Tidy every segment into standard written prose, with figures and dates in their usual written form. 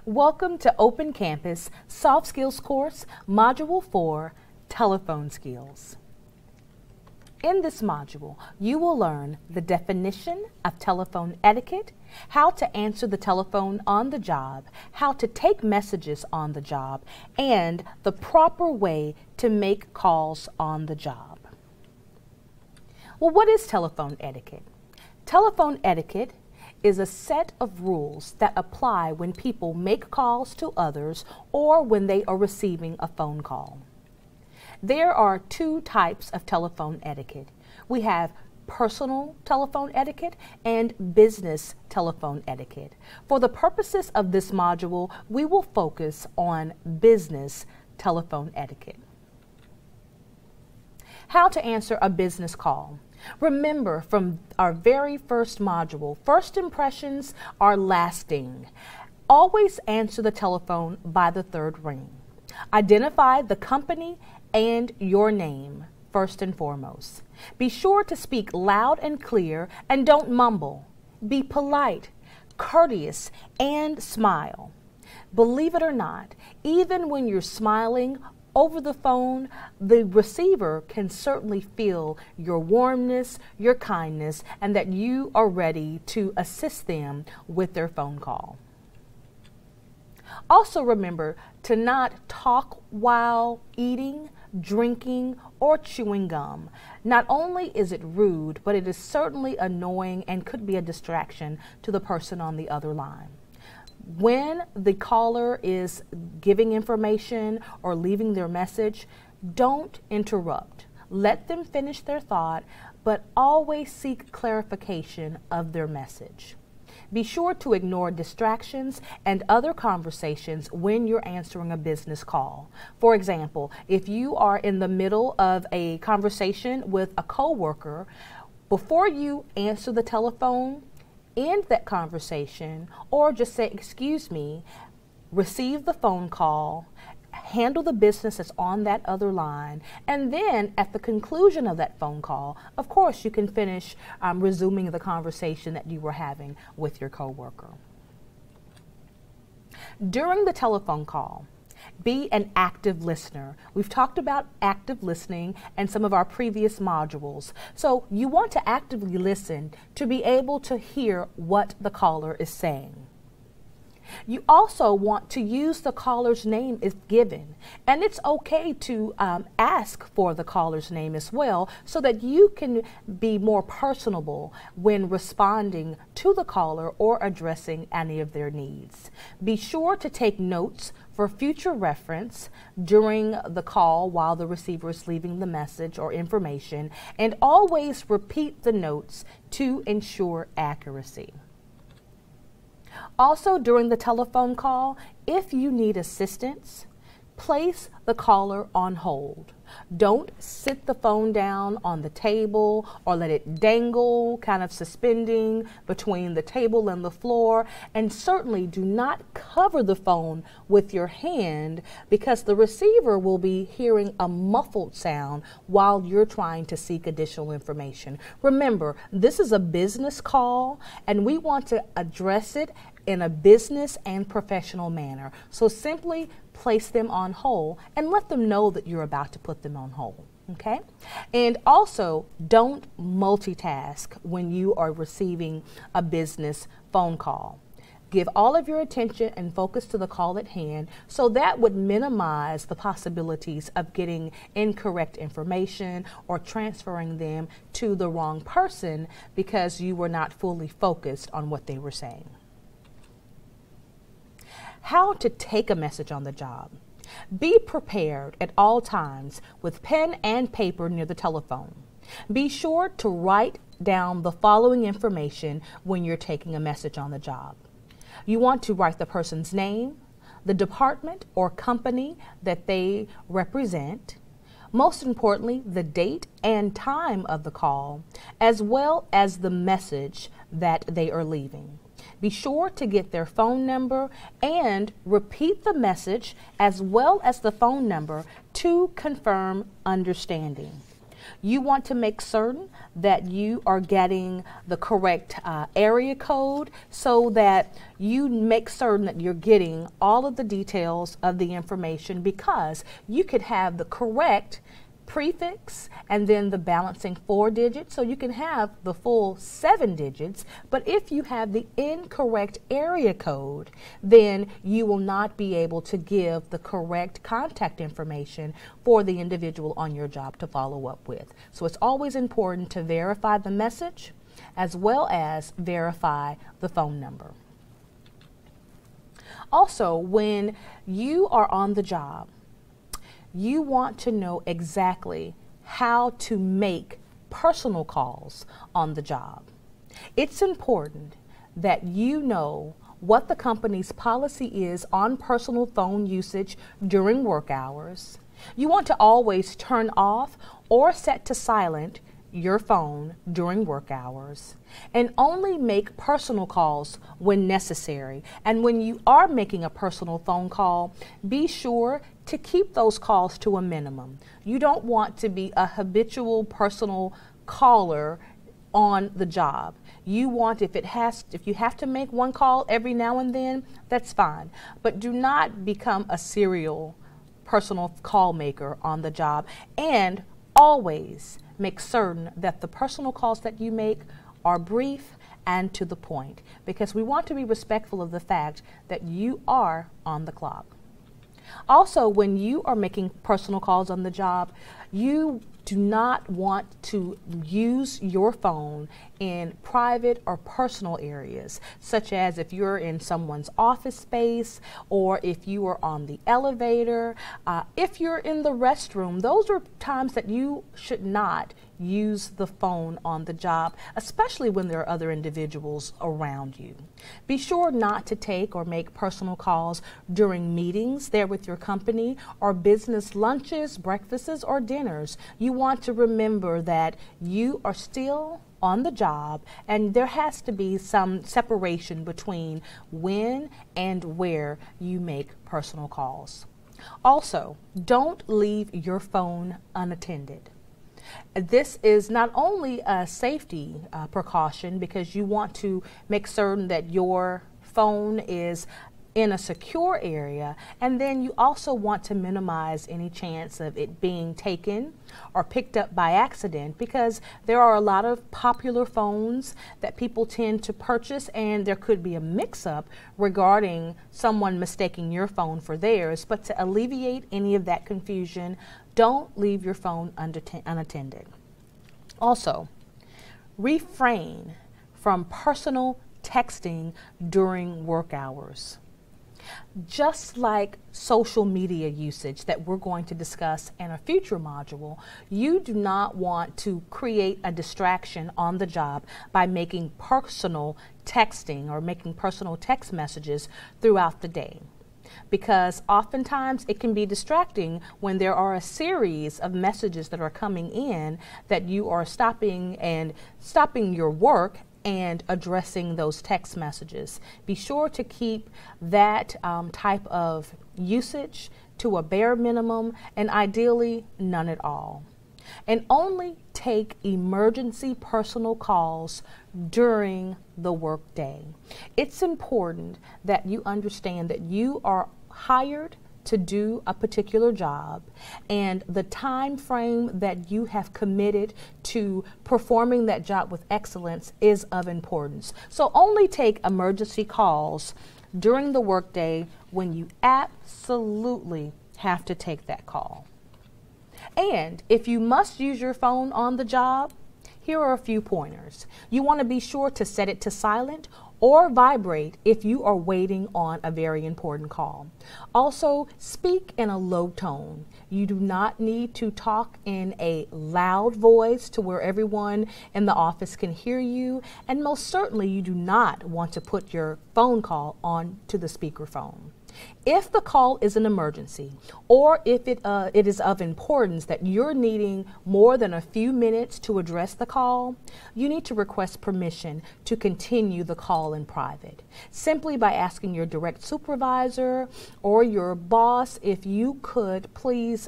Welcome to Open Campus Soft Skills Course, Module 4, Telephone Skills. In this module, you will learn the definition of telephone etiquette, how to answer the telephone on the job, how to take messages on the job, and the proper way to make calls on the job. Well, what is telephone etiquette? Telephone etiquette is a set of rules that apply when people make calls to others or when they are receiving a phone call. There are two types of telephone etiquette. We have personal telephone etiquette and business telephone etiquette. For the purposes of this module, we will focus on business telephone etiquette. How to answer a business call. Remember from our very first module, first impressions are lasting. Always answer the telephone by the third ring. Identify the company and your name first and foremost. Be sure to speak loud and clear and don't mumble. Be polite, courteous, and smile. Believe it or not, even when you're smiling over the phone, the receiver can certainly feel your warmness, your kindness, and that you are ready to assist them with their phone call. Also remember to not talk while eating, drinking, or chewing gum. Not only is it rude, but it is certainly annoying and could be a distraction to the person on the other line. When the caller is giving information or leaving their message, don't interrupt. Let them finish their thought, but always seek clarification of their message. Be sure to ignore distractions and other conversations when you're answering a business call. For example, if you are in the middle of a conversation with a coworker, before you answer the telephone, end that conversation or just say, "Excuse me," receive the phone call, handle the business that's on that other line, and then at the conclusion of that phone call, of course, you can finish resuming the conversation that you were having with your coworker. During the telephone call, be an active listener. We've talked about active listening in some of our previous modules. So you want to actively listen to be able to hear what the caller is saying. You also want to use the caller's name if given, and it's okay to ask for the caller's name as well so that you can be more personable when responding to the caller or addressing any of their needs. Be sure to take notes for future reference during the call while the receiver is leaving the message or information, and always repeat the notes to ensure accuracy. Also, during the telephone call, if you need assistance, place the caller on hold. Don't sit the phone down on the table or let it dangle, kind of suspending between the table and the floor. And certainly do not cover the phone with your hand because the receiver will be hearing a muffled sound while you're trying to seek additional information. Remember, this is a business call and we want to address it in a business and professional manner. So simply place them on hold and let them know that you're about to put them on hold. Okay? And also, don't multitask when you are receiving a business phone call. Give all of your attention and focus to the call at hand, so that would minimize the possibilities of getting incorrect information or transferring them to the wrong person because you were not fully focused on what they were saying. How to take a message on the job. Be prepared at all times with pen and paper near the telephone. Be sure to write down the following information when you're taking a message on the job. You want to write the person's name, the department or company that they represent, most importantly, the date and time of the call, as well as the message that they are leaving. Be sure to get their phone number and repeat the message as well as the phone number to confirm understanding. You want to make certain that you are getting the correct area code so that you make certain that you're getting all of the details of the information, because you could have the correct prefix and then the balancing 4 digits, so you can have the full 7 digits. But if you have the incorrect area code, then you will not be able to give the correct contact information for the individual on your job to follow up with. So it's always important to verify the message as well as verify the phone number. Also, when you are on the job, you want to know exactly how to make personal calls on the job. It's important that you know what the company's policy is on personal phone usage during work hours. You want to always turn off or set to silent your phone during work hours, and only make personal calls when necessary. And when you are making a personal phone call, be sure to keep those calls to a minimum. You don't want to be a habitual personal caller on the job. You want, if you have to make one call every now and then, that's fine. But do not become a serial personal call maker on the job. And always make certain that the personal calls that you make are brief and to the point, because we want to be respectful of the fact that you are on the clock. Also, when you are making personal calls on the job, you do not want to use your phone in private or personal areas, such as if you're in someone's office space, or if you are on the elevator, if you're in the restroom. Those are times that you should not use the phone on the job, especially when there are other individuals around you. Be sure not to take or make personal calls during meetings there with your company, or business lunches, breakfasts, or dinners. You want to remember that you are still on the job, and there has to be some separation between when and where you make personal calls. Also, don't leave your phone unattended. This is not only a safety precaution, because you want to make certain that your phone is in a secure area, and then you also want to minimize any chance of it being taken or picked up by accident, because there are a lot of popular phones that people tend to purchase, and there could be a mix-up regarding someone mistaking your phone for theirs. But to alleviate any of that confusion, don't leave your phone unattended. Also, refrain from personal texting during work hours. Just like social media usage that we're going to discuss in a future module, you do not want to create a distraction on the job by making personal texting or making personal text messages throughout the day, because oftentimes it can be distracting when there are a series of messages that are coming in that you are stopping your work and addressing those text messages. Be sure to keep that type of usage to a bare minimum, and ideally none at all. And only take emergency personal calls during the workday. It's important that you understand that you are hired to do a particular job, and the time frame that you have committed to performing that job with excellence is of importance. So only take emergency calls during the workday when you absolutely have to take that call. And if you must use your phone on the job, here are a few pointers. You want to be sure to set it to silent or vibrate if you are waiting on a very important call. Also, speak in a low tone. You do not need to talk in a loud voice to where everyone in the office can hear you, and most certainly you do not want to put your phone call on to the speakerphone. If the call is an emergency, or if it is of importance that you're needing more than a few minutes to address the call, you need to request permission to continue the call in private, simply by asking your direct supervisor or your boss if you could please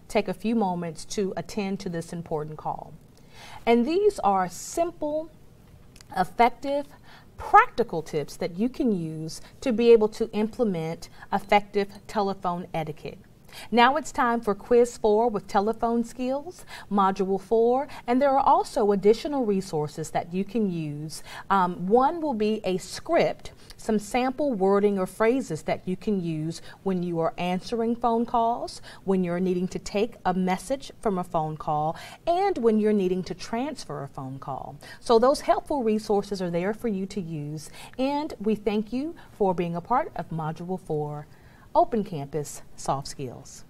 take a few moments to attend to this important call. And these are simple, effective, practical tips that you can use to be able to implement effective telephone etiquette. Now it's time for Quiz 4 with telephone skills, Module 4, and there are also additional resources that you can use. One will be a script, some sample wording or phrases that you can use when you are answering phone calls, when you're needing to take a message from a phone call, and when you're needing to transfer a phone call. So those helpful resources are there for you to use, and we thank you for being a part of Module 4. Open Campus Soft Skills.